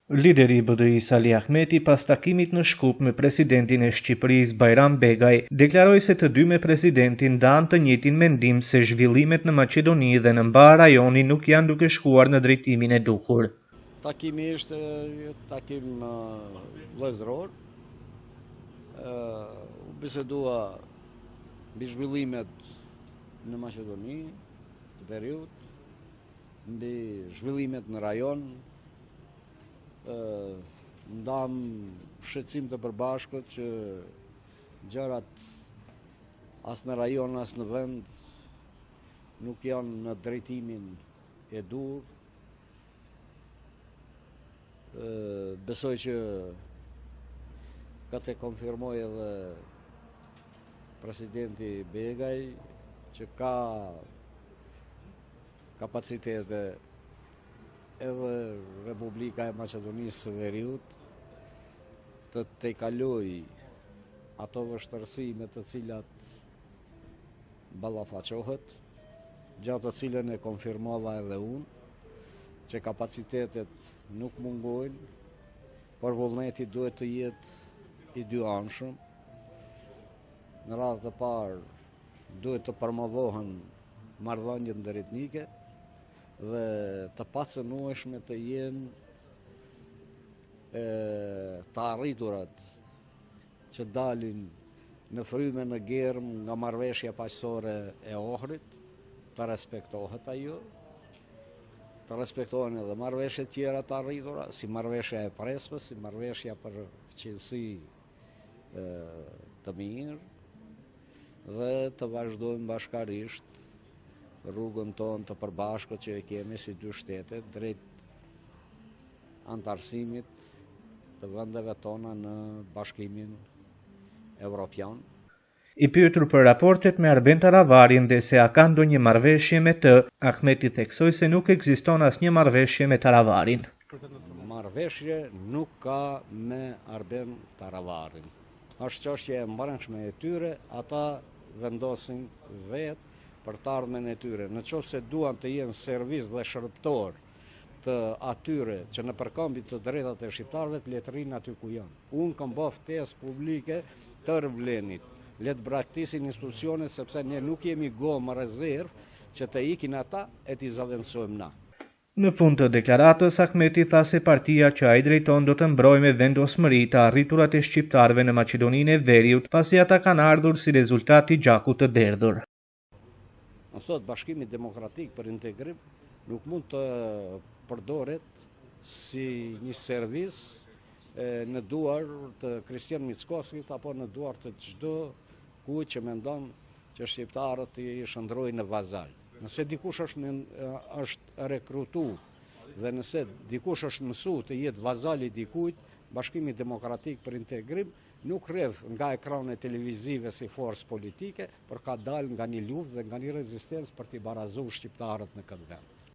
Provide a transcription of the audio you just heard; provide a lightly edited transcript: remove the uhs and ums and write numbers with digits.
Lideri i BDI Sali Ahmeti pas takimit në Shkup me presidentin e Shqipërisë Bajram Begaj deklaroi se të dy me presidentin ndanë të njëjtin mendim se zhvillimet në Maqedoni dhe në mbar rajoni nuk janë duke shkuar në drejtimin e duhur. Takimi ishte takim vëllëzor. Bisedua mbi zhvillimet në Maqedoni të veriut, mbi zhvillimet në rajon. Ndam shqetësim të përbashkët që gjërat as në rajon as në vend nuk janë në drejtimin e dur. Besoj që këtë e konfirmoj edhe presidenti Begaj që ka kapacitete edhe Republika e Maqedonisë së Veriut të tejkaloj ato vështërësime të cilat ballafaqohet, gjatë të cilën e konfirmova edhe unë, që kapacitetet nuk mungojnë, por vullneti duhet të jetë i dy anshëm. Në radhë të parë duhet të promovohen marrëdhëniet ndërritnike dhe të pacënueshme të jenë të arriturat që dalin në fryme në germ nga marrëveshja paqësore e Ohrit, të respektohet ajo, të respektohen edhe marrëveshjet tjera të arritura, si marrëveshja e Prespës, si marrëveshja për qelësi të mirë, dhe të vazhdojmë bashkarisht rrugën tonë të përbashkët që e kemi si dy shtetet drejt antarësimit të vendeve tona në Bashkimin Evropian. I pyetur për raportet me Arben Taravarin dhe se a ka ndonjë marrëveshje me të, Ahmeti theksoi se nuk ekziston asnjë marrëveshje me Taravarin. Marrëveshje nuk ka me Arben Taravarin. Është çështje e brendshme e tyre, ata vendosin vetë për të ardhmen e tyre. Në qoftë se duan të jenë servis dhe shërbëtor të atyre që në përkëmbit të drejtat e shqiptarëve të letë rinë aty ku janë. Unë kam bërë ftesë publike të rëvlenit, le të braktisin institucionet sepse ne nuk jemi gomë rezervë që të ikin ata e t'i zavendësojmë na. Në fund të deklaratës, Ahmeti tha se partia që ai drejton do të mbrojë me vendosmëri të arriturat e shqiptarëve në Maqedoninë e Veriut, pasi ata kanë ardhur si rezultat i gjakut të derdhur. Në thot, Bashkimi Demokratik për Integrim nuk mund të përdoret si një servis në duar të Kristian Mickoskit apo në duar të çdo kujt që mendon që shqiptarët i shndrojnë në vazal. Nëse dikush është rekrutu dhe nëse dikush është mësu të jetë vazali dikujt, Bashkimi Demokratik për Integrim nuk rreth nga ekranet televizive si forcë politike, por ka dalë nga një luftë dhe nga një rezistencë për t'i barazuar shqiptarët në këtë vend.